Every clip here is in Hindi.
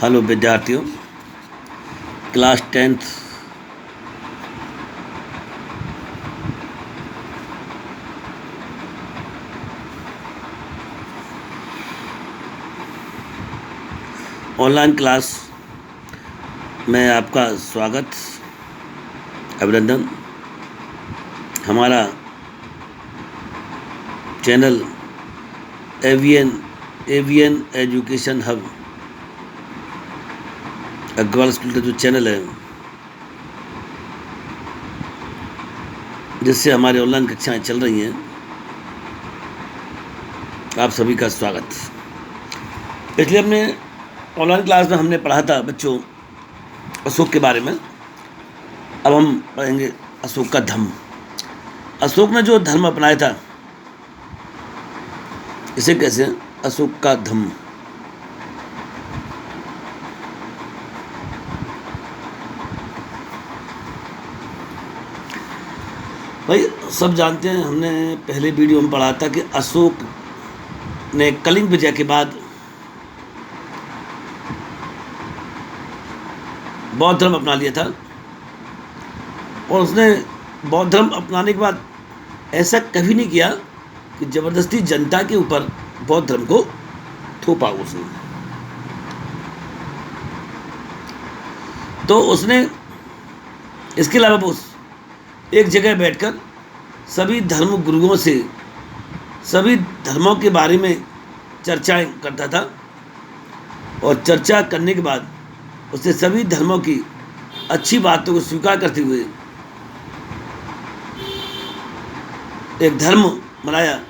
हेलो विद्यार्थियों, क्लास 10th ऑनलाइन क्लास में आपका स्वागत, अभिनंदन। हमारा channel Avian education hub Agarwal school का जो चैनल है, जिससे हमारी ऑनलाइन कक्षाएं चल रही हैं, आप सभी का स्वागत। इसलिए हमने ऑनलाइन क्लास में हमने पढ़ा था बच्चों अशोक के बारे में। अब हम पढ़ेंगे अशोक का धम्म। अशोक ने जो धर्म अपनाया था, इसे कैसे अशोक का धम्म। भाई सब जानते हैं, हमने पहले वीडियो में पढ़ा था कि अशोक ने कलिंग विजय के बाद बौद्ध धर्म अपना लिया था, और उसने बौद्ध धर्म अपनाने के बाद ऐसा कभी नहीं किया कि जबरदस्ती जनता के ऊपर बौद्ध धर्म को थोपा उसने। तो उसने इसके अलावा उस एक जगह बैठकर सभी धर्म गुरुओं से सभी धर्मों के बारे में चर्चाएं करता था, और चर्चा करने के बाद उसने सभी धर्मों की अच्छी बातों को स्वीकार करते हुए एक धर्म बनाया,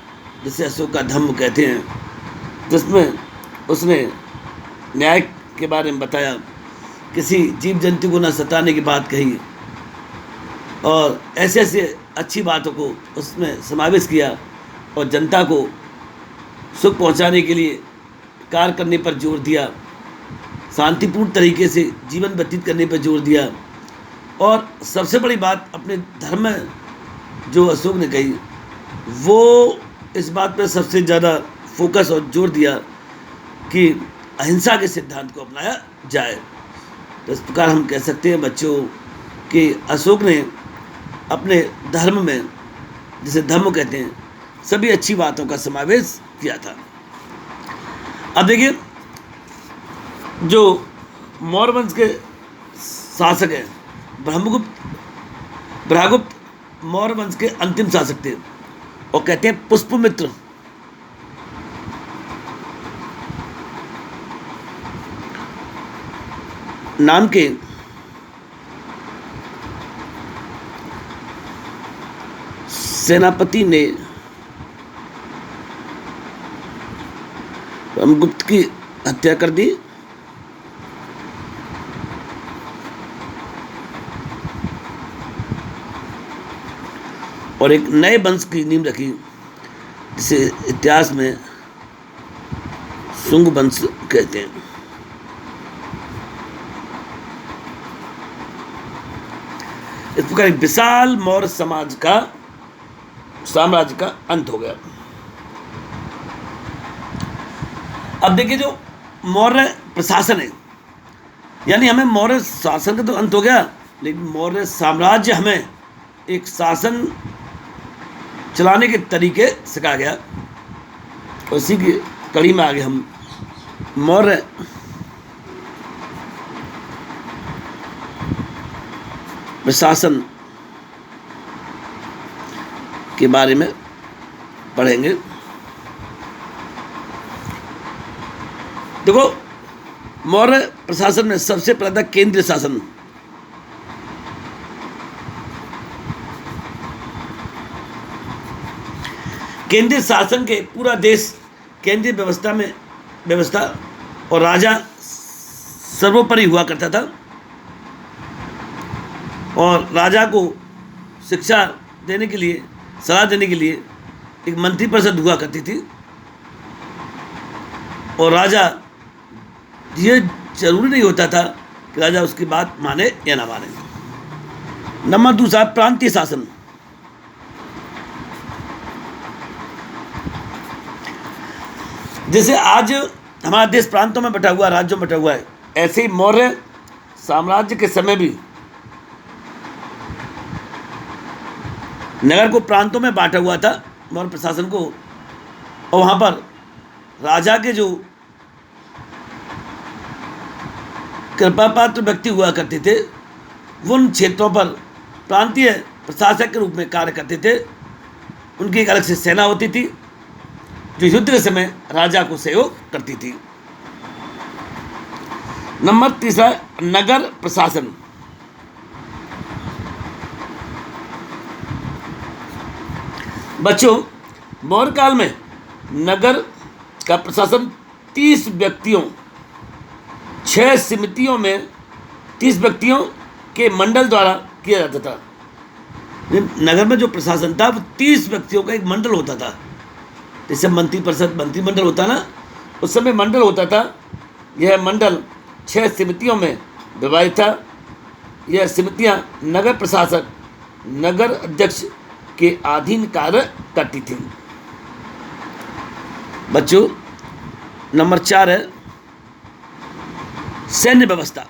जिसे अशोक का धम्म कहते हैं, जिसमें उसने न्याय के बारे में बताया, किसी जीव जंतु को न सताने की बात कही, और ऐसे ऐसे अच्छी बातों को उसमें समावेश किया, और जनता को सुख पहुंचाने के लिए कार्य करने पर जोर दिया, शांतिपूर्ण तरीके से जीवन व्यतीत करने पर जोर दिया। और सबसे बड़ी बात अपने धर्म में जो अशोक ने कही, वो इस बात पर सबसे ज़्यादा फोकस और जोर दिया कि अहिंसा के सिद्धांत को अपनाया जाए। तो इस प्रकार हम कह सकते हैं बच्चों कि अशोक ने अपने धर्म में, जिसे धम्म कहते हैं, सभी अच्छी बातों का समावेश किया था। अब देखिए, जो मौर्य वंश के शासक हैं, ब्रह्मगुप्त मौर्य वंश के अंतिम शासक थे, और कहते हैं पुष्पमित्र नाम के सेनापति ने ब्रह्मगुप्त की हत्या कर दी, और एक नए वंश की नींव रखी, जिसे इतिहास में शुंग वंश कहते हैं। इस प्रकार एक विशाल मौर्य साम्राज्य का अंत हो गया। अब देखिए, जो मौर्य प्रशासन है, यानी हमें मौर्य शासन का तो अंत हो गया, लेकिन मौर्य साम्राज्य हमें एक शासन चलाने के तरीके सिखा गया। उसी की कड़ी में आगे हम मौर्य प्रशासन के बारे में पढ़ेंगे। देखो, मौर्य प्रशासन में सबसे पहले था केंद्रीय शासन। केंद्रीय शासन के पूरा देश केंद्रीय व्यवस्था और राजा सर्वोपरि हुआ करता था, और राजा को शिक्षा देने के लिए, सलाह देने के लिए एक मंत्री परिषद हुआ करती थी, और राजा, ये जरूरी नहीं होता था कि राजा उसकी बात माने या ना माने। नंबर दूसरा, प्रांतीय शासन। जैसे आज हमारा देश प्रांतों में बटा हुआ, राज्यों में बटा हुआ है, ऐसे ही मौर्य साम्राज्य के समय भी नगर को प्रांतों में बांटा हुआ था, मौर्य प्रशासन को, और वहाँ पर राजा के जो कृपा पात्र व्यक्ति हुआ करते थे वो उन क्षेत्रों पर प्रांतीय प्रशासक के रूप में कार्य करते थे। उनकी एक अलग से सेना होती थी जो युद्ध के समय राजा को सहयोग करती थी। नंबर तीसरा, नगर प्रशासन। बच्चों, मौर्य काल में नगर का प्रशासन 30 व्यक्तियों 6 समितियों में 30 व्यक्तियों के मंडल द्वारा किया जाता था। नगर में जो प्रशासन था वो 30 व्यक्तियों का एक मंडल होता था। जैसे मंत्रिपरिषद मंत्रिमंडल होता ना, उस समय मंडल होता था। यह मंडल 6 समितियों में विभाजित था। यह समितियां नगर प्रशासक, नगर अध्यक्ष के अधीन कार्य करती थीं। बच्चों, नंबर 4 है सैन्य व्यवस्था।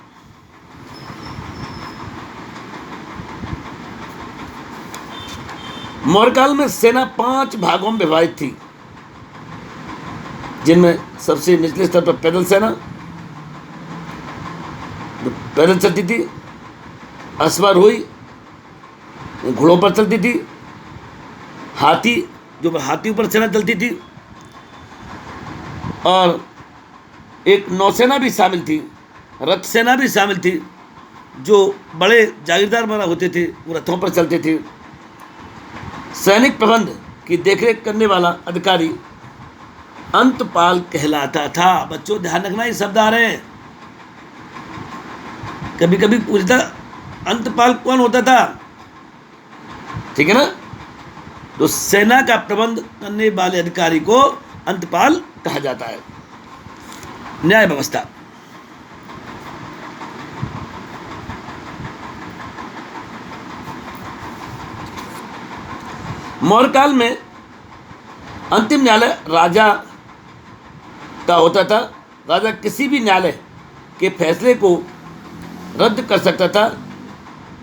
मौर्य काल में सेना 5 भागों में विभाजित थी, जिनमें सबसे निचले स्तर पर पैदल सेना पैदल चलती थी, अश्वारोही घोड़ों पर चलती थी, हाथी जो हाथी ऊपर सेना चलती थी, और एक नौसेना भी शामिल थी, रथ सेना भी शामिल थी। जो बड़े जागीरदार वाला होते थे वो रथों पर चलते थे। सैनिक प्रबंध की देखरेख करने वाला अधिकारी अंतपाल कहलाता था। बच्चों ध्यान रखना, ये शब्द आ रहे हैं, कभी कभी पूछता अंतपाल कौन होता था, ठीक है ना। तो सेना का प्रबंध करने वाले अधिकारी को अंतपाल कहा जाता है। न्याय व्यवस्था। मौर्य काल में अंतिम न्यायालय राजा का होता था। राजा किसी भी न्यायालय के फैसले को रद्द कर सकता था।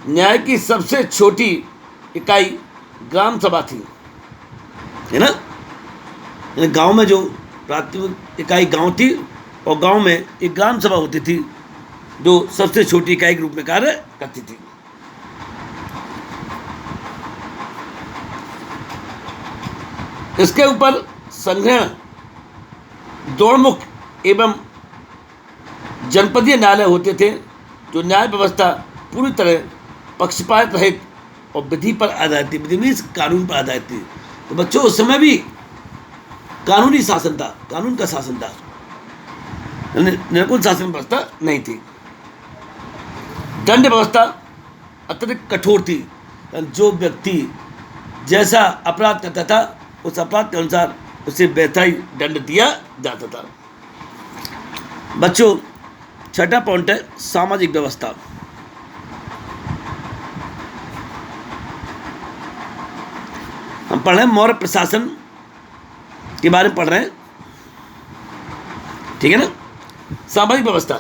न्याय की सबसे छोटी इकाई ग्राम सभा थी, है ना। गांव में जो प्राथमिक इकाई गांव थी, और गांव में एक ग्राम सभा होती थी जो सबसे छोटी इकाई के रूप में कार्य करती थी। इसके ऊपर संग्रहण, दौड़मुख एवं जनपदीय न्यायालय होते थे, जो न्याय व्यवस्था पूरी तरह पक्षपात रहित और विधि पर आधारित थी, विधि कानून पर आधारित थी। तो बच्चों उस समय भी कानूनी शासन था, कानून का शासन था, निर्कुल शासन व्यवस्था नहीं थी। दंड व्यवस्था अत्यधिक कठोर थी। जो व्यक्ति जैसा अपराध करता था उस अपराध के अनुसार उसे वैसा ही दंड दिया जाता था। बच्चों, छठा पॉइंट है सामाजिक व्यवस्था। हम पढ़ रहे हैं मौर्य प्रशासन के बारे में पढ़ रहे हैं, ठीक है ना। सामाजिक व्यवस्था।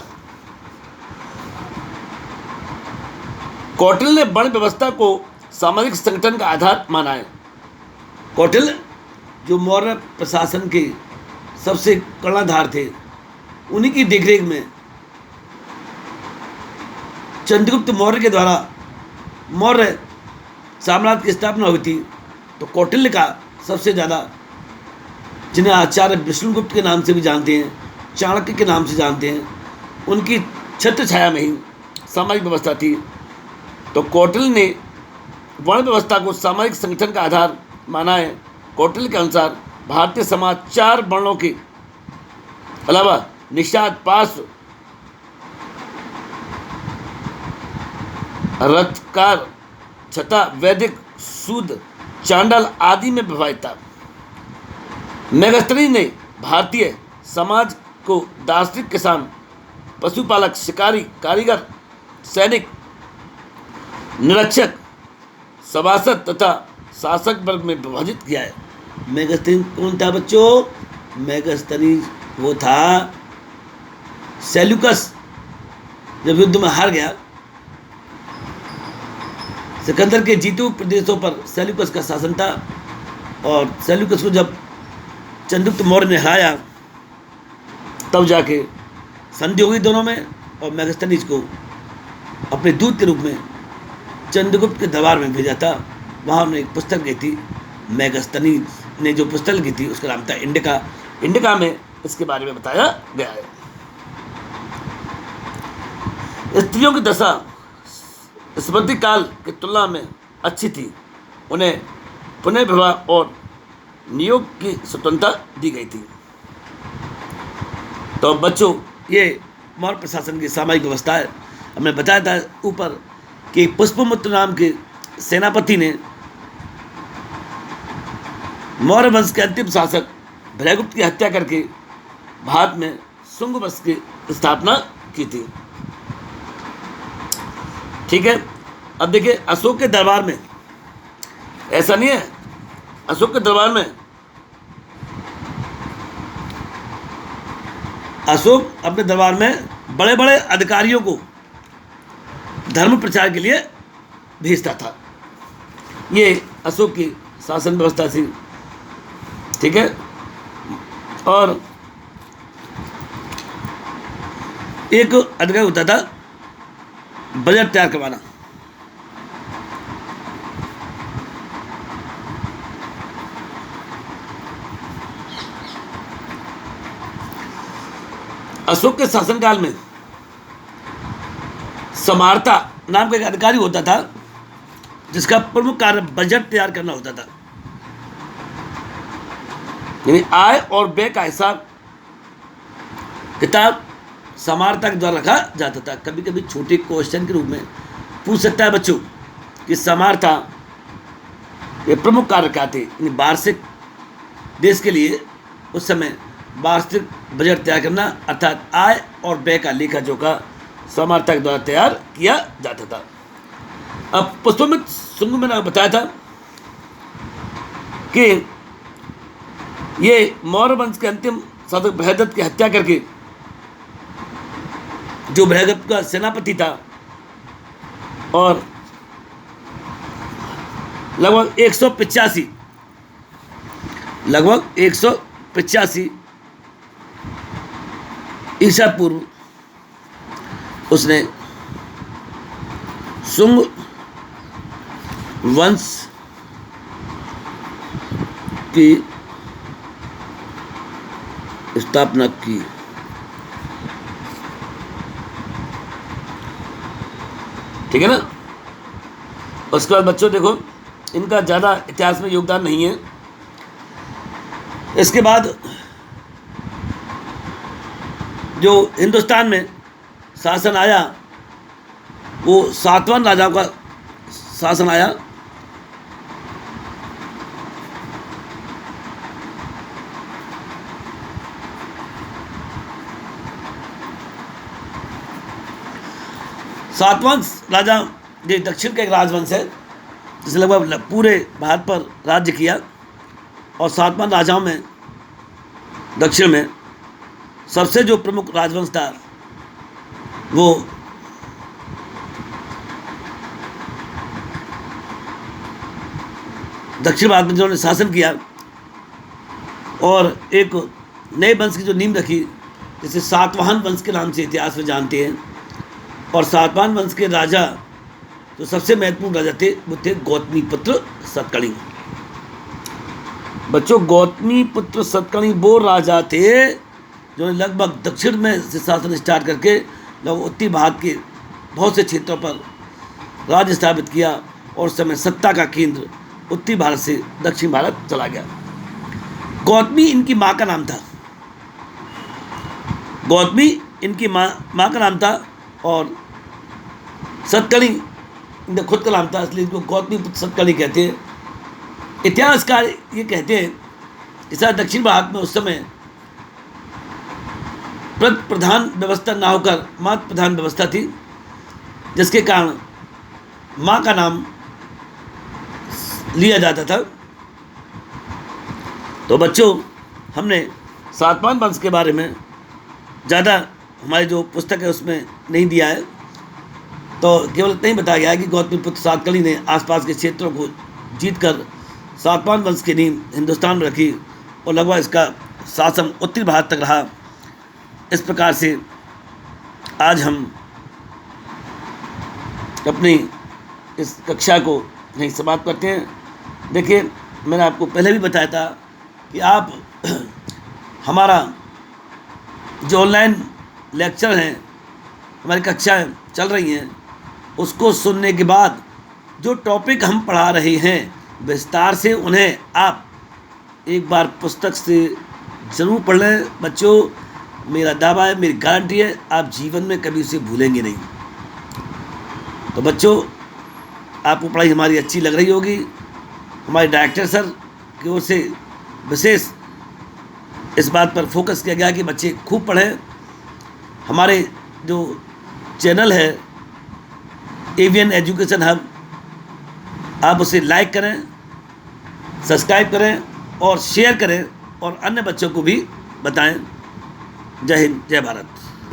कौटिल्य ने वर्ण व्यवस्था को सामाजिक संगठन का आधार माना है। कौटिल्य जो मौर्य प्रशासन के सबसे कर्णधार थे, उन्हीं की देखरेख में चंद्रगुप्त मौर्य के द्वारा मौर्य साम्राज्य की स्थापना हुई थी। तो कौटिल्य का सबसे ज़्यादा, जिन्हें आचार्य विष्णुगुप्त के नाम से भी जानते हैं, चाणक्य के नाम से जानते हैं, उनकी छत्र छाया में ही सामाजिक व्यवस्था थी। तो कौटिल्य ने वर्ण व्यवस्था को सामाजिक संगठन का आधार माना है। कौटिल्य के अनुसार भारतीय समाज 4 वर्णों के अलावा निषाद, पार्श्व, रथकार, छटा, वैदिक, शूद्र, चांडाल आदि में विभाजित था। मेगस्थनी ने भारतीय समाज को दार्शनिक, किसान, पशुपालक, शिकारी, कारीगर, सैनिक, निरीक्षक, सभासद तथा शासक वर्ग में विभाजित किया है। मेगस्थनी कौन था बच्चों? मेगस्थनी वो था सेल्यूकस, जब युद्ध में हार गया, सिकंदर के जीते हुए प्रदेशों पर सेल्यूकस का शासन था, और सेल्यूकस को जब चंद्रगुप्त मौर्य ने हराया तब जाके संधि हो गई दोनों में, और मेगास्थनीज को अपने दूत के रूप में चंद्रगुप्त के दरबार में भेजा था। वहाँ उन्होंने एक पुस्तक गई थी, मेगास्थनीज ने जो पुस्तक लिखी थी उसका नाम था इंडिका। इंडिका में इसके बारे में बताया गया है। स्त्रियों की दशा स्मृति काल की तुलना में अच्छी थी, उन्हें पुनः विवाह और नियोग की स्वतंत्रता दी गई थी। तो बच्चों, ये मौर्य प्रशासन की सामाजिक व्यवस्था है। हमने बताया था ऊपर कि पुष्पमित्र नाम के सेनापति ने मौर्य वंश के अंतिम शासक भृगुप्त की हत्या करके भारत में शुंग वंश की स्थापना की थी। ठीक है, अब देखिए अशोक के दरबार में ऐसा नहीं है। अशोक के दरबार में अशोक अपने दरबार में बड़े बड़े अधिकारियों को धर्म प्रचार के लिए भेजता था। ये अशोक की शासन व्यवस्था थी। ठीक है, और एक अधिकारी होता था बजट तैयार करवाना। अशोक के शासनकाल में समार्ता नाम का एक अधिकारी होता था, जिसका प्रमुख कार्य बजट तैयार करना होता था। यानी आय और व्यय का हिसाब किताब समार्ता के द्वारा रखा जाता था। कभी कभी छोटे क्वेश्चन के रूप में पूछ सकता है बच्चों कि समार्ता के प्रमुख कार्य क्या थे। यानी वार्षिक देश के लिए उस समय वार्षिक बजट तैयार करना, अर्थात आय और व्यय का लेखा जोखा समार्ता के द्वारा तैयार किया जाता था। अब पुष्पमित्र शुंग में मैंने बताया था कि ये मौर्य वंश के अंतिम शासक बृहदत्त की हत्या करके, जो बृहदत्त का सेनापति था और लगभग 185 ईसा पूर्व उसने शुंग वंश की स्थापना की। ठीक है ना। उसके बाद बच्चों देखो, इनका ज़्यादा इतिहास में योगदान नहीं है। इसके बाद जो हिंदुस्तान में शासन आया वो सातवां राजाओं का शासन आया। सातवां राजा जो दक्षिण का एक राजवंश है, जिसने लगभग पूरे भारत पर राज्य किया, और सातवां राजाओं में दक्षिण में सबसे जो प्रमुख राजवंश था वो दक्षिण भारत में जिन्होंने शासन किया और एक नए वंश की जो नींव रखी, जिसे सातवाहन वंश के नाम से इतिहास में जानते हैं। और सातवाहन वंश के राजा जो सबसे महत्वपूर्ण राजा थे वो थे गौतमीपुत्र सतकर्णी। बच्चों, गौतमीपुत्र सतकर्णी वो राजा थे जिन्होंने लगभग दक्षिण में से शासन स्टार्ट करके लगभग उत्तरी भारत के बहुत से क्षेत्रों पर राज्य स्थापित किया, और उस समय सत्ता का केंद्र उत्तरी भारत से दक्षिण भारत चला गया। गौतमी इनकी माँ का नाम था। गौतमी इनकी माँ का नाम था, और सतकर्णी इनका खुद का नाम था, इसलिए इनको गौतमीपुत्र सतकर्णी कहते हैं। इतिहासकार ये कहते हैं कि शायद दक्षिण भारत में उस समय प्रधान व्यवस्था ना होकर मातृ प्रधान व्यवस्था थी, जिसके कारण माँ का नाम लिया जाता था। तो बच्चों, हमने सातवाहन वंश के बारे में ज़्यादा हमारी जो पुस्तक है उसमें नहीं दिया है। तो केवल इतना ही बताया गया है कि गौतमीपुत्र सातकर्णी ने आसपास के क्षेत्रों को जीतकर सातवाहन वंश की नींव हिंदुस्तान में रखी और लगभग इसका शासन उत्तरी भारत तक रहा। इस प्रकार से आज हम अपनी इस कक्षा को यहीं समाप्त करते हैं। देखिए, मैंने आपको पहले भी बताया था कि आप हमारा जो ऑनलाइन लेक्चर हैं, हमारी कक्षाएं चल रही हैं, उसको सुनने के बाद जो टॉपिक हम पढ़ा रहे हैं विस्तार से उन्हें आप एक बार पुस्तक से ज़रूर पढ़ लें बच्चों। मेरा दावा है, मेरी गारंटी है, आप जीवन में कभी उसे भूलेंगे नहीं। तो बच्चों, आपको पढ़ाई हमारी अच्छी लग रही होगी। हमारे डायरेक्टर सर की ओर से विशेष इस बात पर फोकस किया गया कि बच्चे खूब पढ़ें। हमारे जो चैनल है एवीएन एजुकेशन हब, आप उसे लाइक करें, सब्सक्राइब करें और शेयर करें और अन्य बच्चों को भी बताएं। जय हिंद, जय भारत।